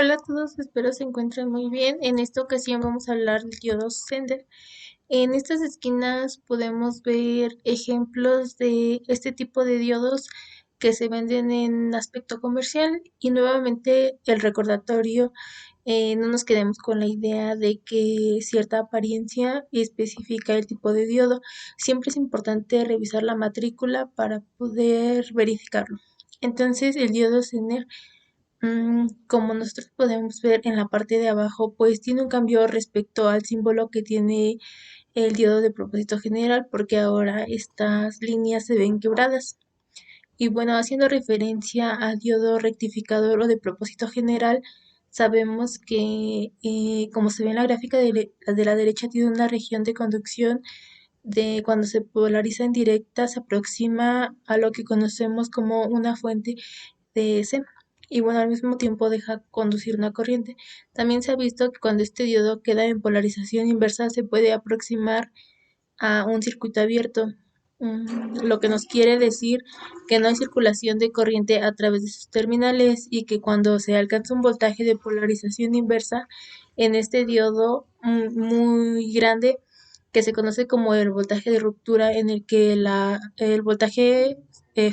Hola a todos, espero se encuentren muy bien. En esta ocasión vamos a hablar del diodo Sender. En estas esquinas podemos ver ejemplos de este tipo de diodos que se venden en aspecto comercial y nuevamente el recordatorio, no nos quedemos con la idea de que cierta apariencia especifica el tipo de diodo. Siempre es importante revisar la matrícula para poder verificarlo. Entonces, el diodo Zener, como nosotros podemos ver en la parte de abajo, pues tiene un cambio respecto al símbolo que tiene el diodo de propósito general, porque ahora estas líneas se ven quebradas. Y bueno, haciendo referencia al diodo rectificador o de propósito general, sabemos que, como se ve en la gráfica de la derecha, tiene una región de conducción de cuando se polariza en directa, se aproxima a lo que conocemos como una fuente DS, y bueno, al mismo tiempo deja conducir una corriente. También se ha visto que cuando este diodo queda en polarización inversa se puede aproximar a un circuito abierto, lo que nos quiere decir que no hay circulación de corriente a través de sus terminales y que cuando se alcanza un voltaje de polarización inversa en este diodo muy grande, que se conoce como el voltaje de ruptura, en el que el voltaje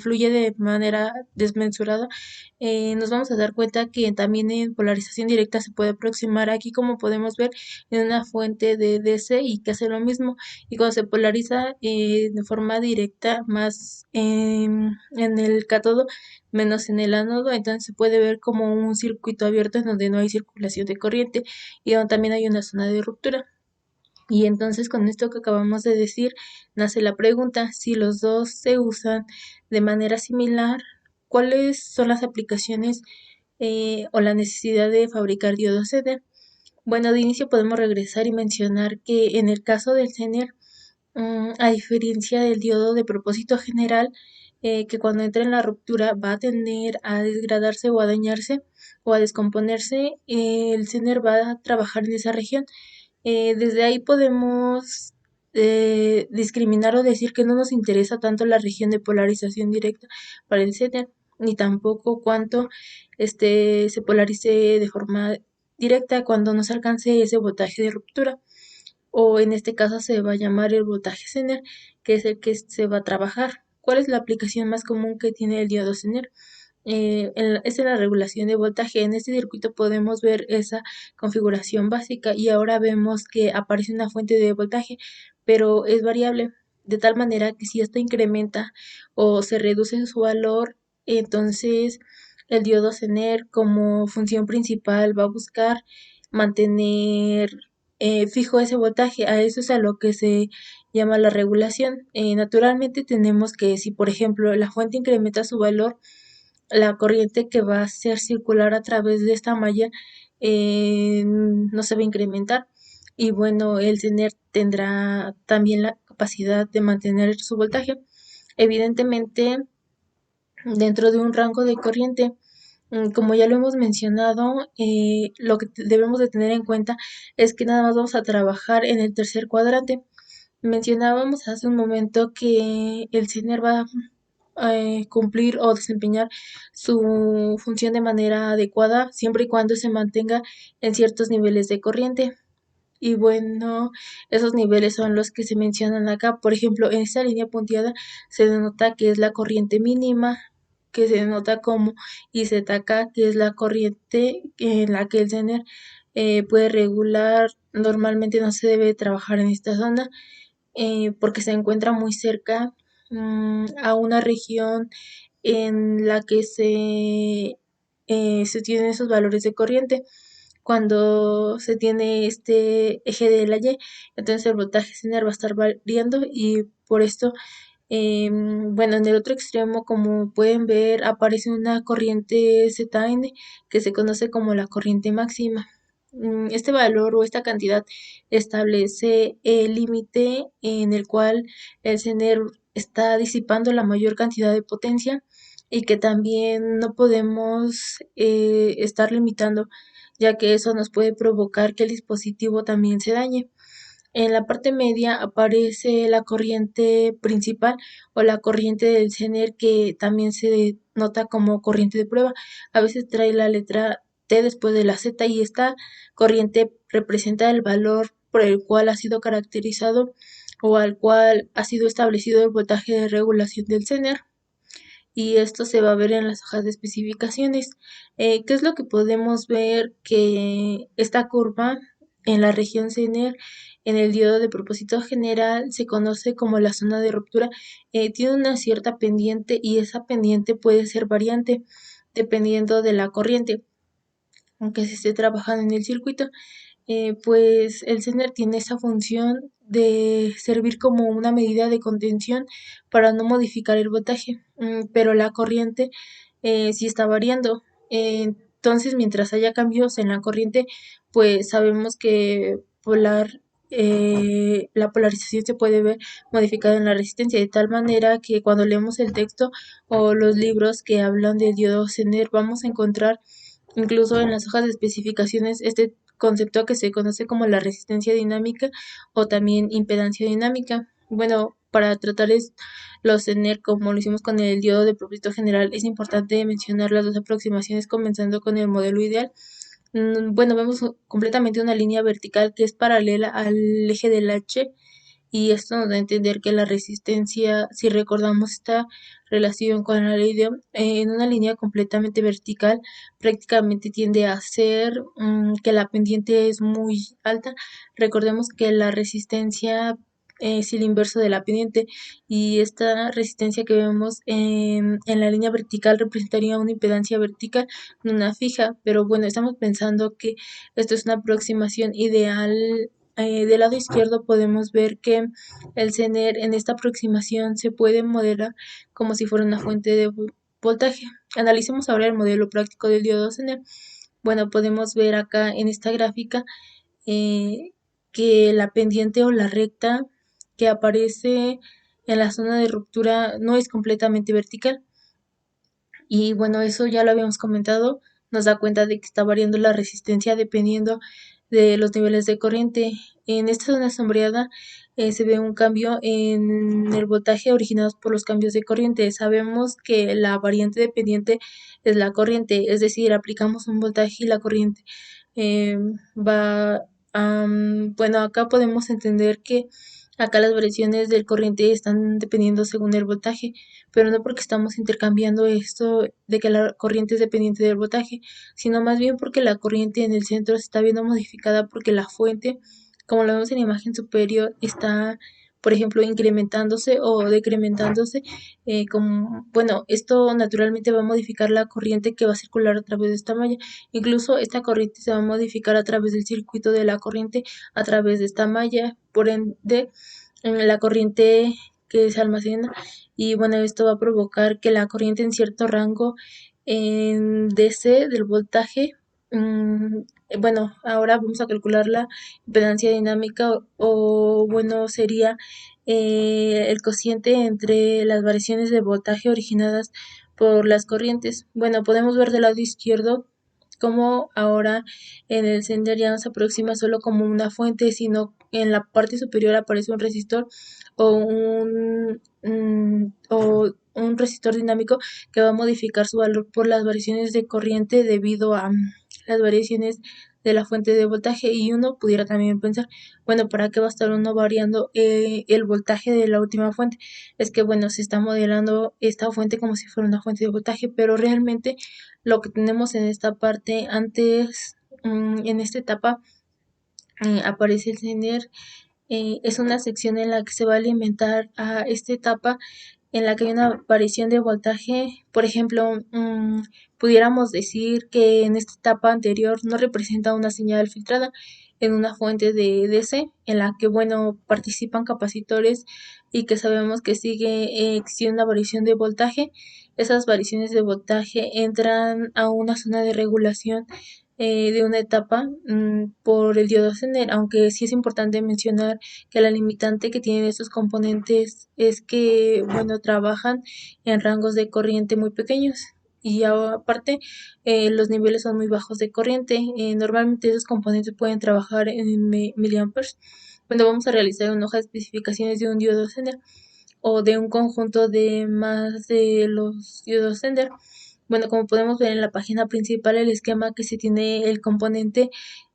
fluye de manera desmensurada, nos vamos a dar cuenta que también en polarización directa se puede aproximar aquí, como podemos ver, en una fuente de DC y que hace lo mismo. Y cuando se polariza de forma directa, más en el cátodo menos en el ánodo, entonces se puede ver como un circuito abierto en donde no hay circulación de corriente y donde también hay una zona de ruptura. Y entonces con esto que acabamos de decir, nace la pregunta, si los dos se usan de manera similar, ¿cuáles son las aplicaciones o la necesidad de fabricar diodos Zener? Bueno, de inicio podemos regresar y mencionar que en el caso del Zener, a diferencia del diodo de propósito general, que cuando entra en la ruptura va a tender a desgradarse o a dañarse o a descomponerse, el Zener va a trabajar en esa región. Desde ahí podemos discriminar o decir que no nos interesa tanto la región de polarización directa para el Zener, ni tampoco cuánto se polarice de forma directa cuando no se alcance ese voltaje de ruptura, o en este caso se va a llamar el voltaje Zener, que es el que se va a trabajar. ¿Cuál es la aplicación más común que tiene el diodo Zener? Es en la regulación de voltaje. En este circuito podemos ver esa configuración básica y ahora vemos que aparece una fuente de voltaje, pero es variable, de tal manera que si esto incrementa o se reduce su valor, entonces el diodo Zener como función principal va a buscar mantener fijo ese voltaje. A eso es a lo que se llama la regulación. Naturalmente tenemos que, si por ejemplo la fuente incrementa su valor, la corriente que va a ser circular a través de esta malla no se va a incrementar. Y bueno, el tener tendrá también la capacidad de mantener su voltaje, evidentemente dentro de un rango de corriente. Como ya lo hemos mencionado, lo que debemos de tener en cuenta es que nada más vamos a trabajar en el tercer cuadrante. Mencionábamos hace un momento que el CINER va a cumplir o desempeñar su función de manera adecuada siempre y cuando se mantenga en ciertos niveles de corriente. Y bueno, esos niveles son los que se mencionan acá. Por ejemplo, en esta línea punteada se denota que es la corriente mínima, que se denota como IZK, que es la corriente en la que el CENER puede regular. Normalmente no se debe trabajar en esta zona porque se encuentra muy cerca a una región en la que se tienen esos valores de corriente. Cuando se tiene este eje de la Y, entonces el voltaje CENER va a estar variando y por esto, bueno, en el otro extremo, como pueden ver, aparece una corriente ZN que se conoce como la corriente máxima. Este valor o esta cantidad establece el límite en el cual el CENER está disipando la mayor cantidad de potencia y que también no podemos estar limitando, ya que eso nos puede provocar que el dispositivo también se dañe. En la parte media aparece la corriente principal o la corriente del CENER, que también se nota como corriente de prueba. A veces trae la letra T después de la Z, y esta corriente representa el valor por el cual ha sido caracterizado o al cual ha sido establecido el voltaje de regulación del Zener, y esto se va a ver en las hojas de especificaciones. ¿Qué es lo que podemos ver? Que esta curva en la región Zener, en el diodo de propósito general, se conoce como la zona de ruptura. Tiene una cierta pendiente, y esa pendiente puede ser variante dependiendo de la corriente, aunque se esté trabajando en el circuito. Pues el Zener tiene esa función de servir como una medida de contención para no modificar el voltaje, pero la corriente sí está variando. Entonces, mientras haya cambios en la corriente, pues sabemos que la polarización se puede ver modificada en la resistencia, de tal manera que cuando leemos el texto o los libros que hablan del diodo Zener, vamos a encontrar incluso en las hojas de especificaciones este concepto que se conoce como la resistencia dinámica o también impedancia dinámica. Bueno, para tratar los tener como lo hicimos con el diodo de propósito general, es importante mencionar las dos aproximaciones comenzando con el modelo ideal. Bueno, vemos completamente una línea vertical que es paralela al eje del H, y esto nos da a entender que la resistencia, si recordamos esta relación con la ley de Ohm, en una línea completamente vertical, prácticamente tiende a ser que la pendiente es muy alta. Recordemos que la resistencia es el inverso de la pendiente, y esta resistencia que vemos en la línea vertical representaría una impedancia vertical, no una fija, pero bueno, estamos pensando que esto es una aproximación ideal. Del lado izquierdo podemos ver que el Zener en esta aproximación se puede modelar como si fuera una fuente de voltaje. Analicemos ahora el modelo práctico del diodo Zener. Bueno, podemos ver acá en esta gráfica eh, que la pendiente o la recta que aparece en la zona de ruptura no es completamente vertical. Y bueno, eso ya lo habíamos comentado, nos da cuenta de que está variando la resistencia dependiendo de los niveles de corriente. En esta zona sombreada se ve un cambio en el voltaje originados por los cambios de corriente. Sabemos que la variante dependiente es la corriente, es decir, aplicamos un voltaje y la corriente eh, va. Bueno, acá podemos entender que acá las variaciones del corriente están dependiendo según el voltaje, pero no porque estamos intercambiando esto de que la corriente es dependiente del voltaje, sino más bien porque la corriente en el centro se está viendo modificada porque la fuente, como lo vemos en la imagen superior, está, por ejemplo, incrementándose o decrementándose. Bueno, esto naturalmente va a modificar la corriente que va a circular a través de esta malla. Incluso esta corriente se va a modificar a través del circuito de la corriente a través de esta malla. Por ende, la corriente que se almacena, y bueno, esto va a provocar que la corriente en cierto rango en DC del voltaje, mm, bueno, ahora vamos a calcular la impedancia dinámica bueno, sería el cociente entre las variaciones de voltaje originadas por las corrientes. Bueno, podemos ver del lado izquierdo como ahora en el sender ya no se aproxima solo como una fuente, sino en la parte superior aparece un resistor o un resistor dinámico que va a modificar su valor por las variaciones de corriente debido a las variaciones de la fuente de voltaje. Y uno pudiera también pensar, bueno, ¿para qué va a estar uno variando el voltaje de la última fuente? Es que, bueno, se está modelando esta fuente como si fuera una fuente de voltaje, pero realmente lo que tenemos en esta parte antes, en esta etapa, aparece el Zener. Es una sección en la que se va a alimentar a esta etapa en la que hay una aparición de voltaje. Por ejemplo, pudiéramos decir que en esta etapa anterior no representa una señal filtrada en una fuente de DC en la que, bueno, participan capacitores y que sabemos que sigue existiendo una variación de voltaje. Esas variaciones de voltaje entran a una zona de regulación de una etapa por el diodo Zener, aunque sí es importante mencionar que la limitante que tienen estos componentes es que, bueno, trabajan en rangos de corriente muy pequeños, y aparte los niveles son muy bajos de corriente. Normalmente esos componentes pueden trabajar en miliamperes. Cuando vamos a realizar una hoja de especificaciones de un diodo Zener o de un conjunto de más de los diodos Zener, Bueno, como podemos ver en la página principal, el esquema que se tiene el componente,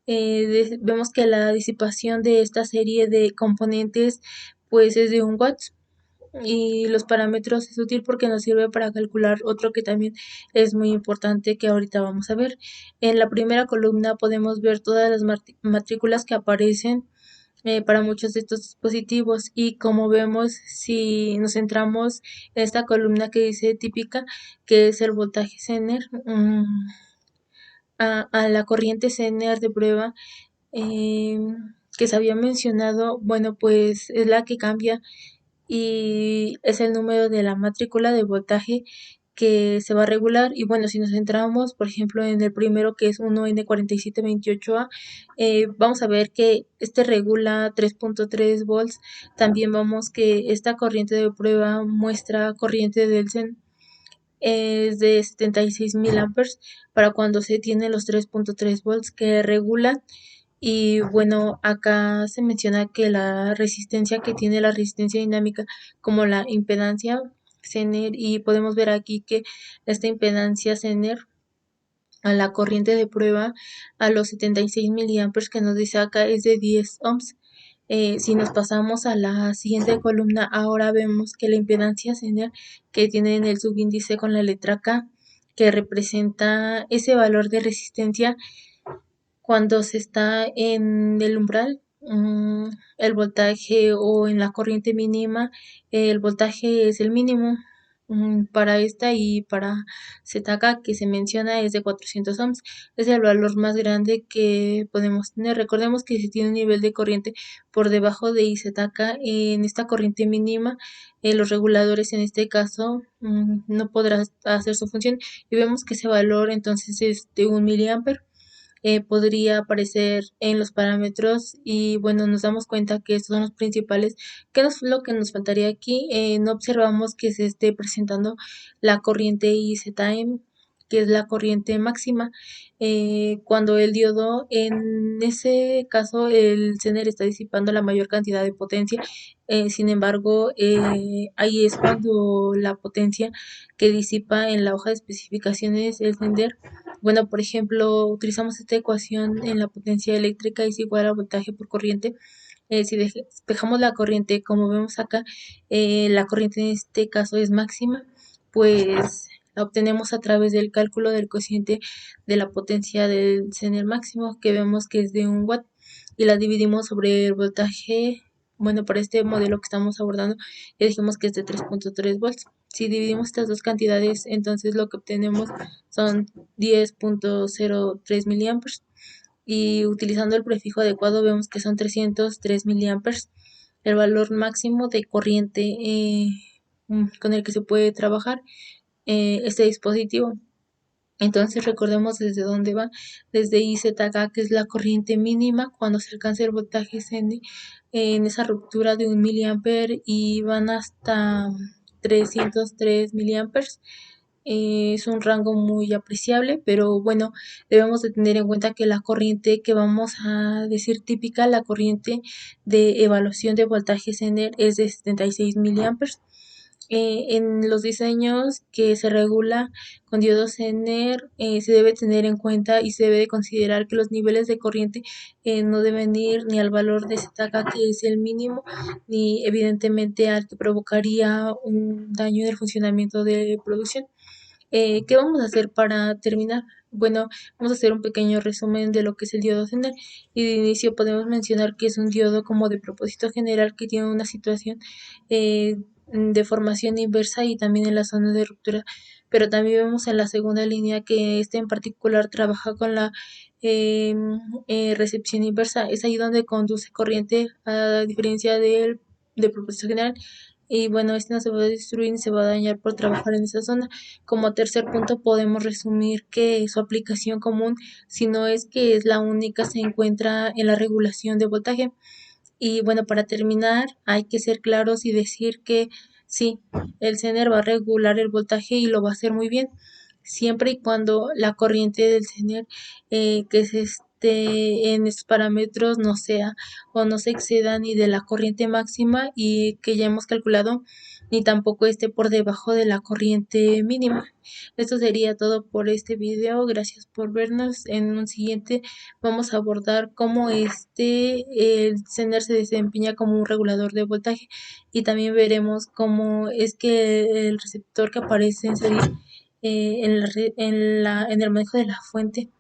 vemos que la disipación de esta serie de componentes pues es de 1 watts, y los parámetros es útil porque nos sirve para calcular otro que también es muy importante que ahorita vamos a ver. En la primera columna podemos ver todas las matrículas que aparecen para muchos de estos dispositivos, y como vemos, si nos centramos en esta columna que dice típica, que es el voltaje Zener, a la corriente Zener de prueba, que se había mencionado, bueno, pues es la que cambia y es el número de la matrícula de voltaje que se va a regular. Y bueno, si nos centramos, por ejemplo, en el primero, que es 1N4728A, vamos a ver que este regula 3.3 volts. También vamos que esta corriente de prueba muestra corriente del CEN es de 76.000 amperes para cuando se tiene los 3.3 volts que regulan. Y bueno, acá se menciona que la resistencia que tiene la resistencia dinámica como la impedancia Zener, y podemos ver aquí que esta impedancia Zener a la corriente de prueba a los 76 miliamperes que nos dice acá es de 10 ohms. Si nos pasamos a la siguiente columna, ahora vemos que la impedancia Zener que tiene en el subíndice con la letra K, que representa ese valor de resistencia cuando se está en el umbral, el voltaje o en la corriente mínima, el voltaje es el mínimo. Para esta y para ZK que se menciona es de 400 ohms, es el valor más grande que podemos tener. Recordemos que si tiene un nivel de corriente por debajo de IZK en esta corriente mínima, los reguladores en este caso no podrán hacer su función, y vemos que ese valor entonces es de 1 miliamper. Podría aparecer en los parámetros, y bueno, nos damos cuenta que estos son los principales. ¿Qué es lo que nos faltaría aquí? No observamos que se esté presentando la corriente IZM, que es la corriente máxima, cuando el diodo, en ese caso, el Zener está disipando la mayor cantidad de potencia. Sin embargo, ahí es cuando la potencia que disipa en la hoja de especificaciones el Zener, bueno, por ejemplo, utilizamos esta ecuación en la potencia eléctrica es igual al voltaje por corriente. Si despejamos la corriente, como vemos acá, la corriente en este caso es máxima, pues la obtenemos a través del cálculo del cociente de la potencia del Zener máximo, que vemos que es de 1 watt, y la dividimos sobre el voltaje. Bueno, para este modelo que estamos abordando, ya dijimos que es de 3.3 volts. Si dividimos estas dos cantidades, entonces lo que obtenemos son 10.03 miliamperes, y utilizando el prefijo adecuado vemos que son 303 miliamperes, el valor máximo de corriente con el que se puede trabajar este dispositivo. Entonces recordemos desde dónde va, desde IZK, que es la corriente mínima cuando se alcanza el voltaje CN en esa ruptura de 1 miliamper, y van hasta 303 miliamperes. Es un rango muy apreciable, pero bueno, debemos de tener en cuenta que la corriente que vamos a decir típica, la corriente de evaluación de voltaje Zener es de 76 miliamperes. En los diseños que se regula con diodos Zener, se debe tener en cuenta y se debe de considerar que los niveles de corriente no deben ir ni al valor de ZK, que es el mínimo, ni evidentemente al que provocaría un daño en el funcionamiento de producción. ¿Qué vamos a hacer para terminar? Bueno, vamos a hacer un pequeño resumen de lo que es el diodo Zener, y de inicio podemos mencionar que es un diodo como de propósito general que tiene una situación de formación inversa y también en la zona de ruptura, pero también vemos en la segunda línea que este en particular trabaja con la eh, recepción inversa. Es ahí donde conduce corriente, a diferencia del de propósito general, y bueno, este no se va a destruir ni se va a dañar por trabajar en esa zona. Como tercer punto, podemos resumir que su aplicación común, si no es que es la única, se encuentra en la regulación de voltaje. Y bueno, para terminar, hay que ser claros y decir que sí, el Zener va a regular el voltaje y lo va a hacer muy bien, siempre y cuando la corriente del Zener que se en estos parámetros no sea o no se exceda ni de la corriente máxima y que ya hemos calculado, ni tampoco esté por debajo de la corriente mínima. Esto sería todo por este video. Gracias por vernos. En un siguiente vamos a abordar cómo el sender se desempeña como un regulador de voltaje y también veremos cómo es que el receptor que aparece en serie en el manejo de la fuente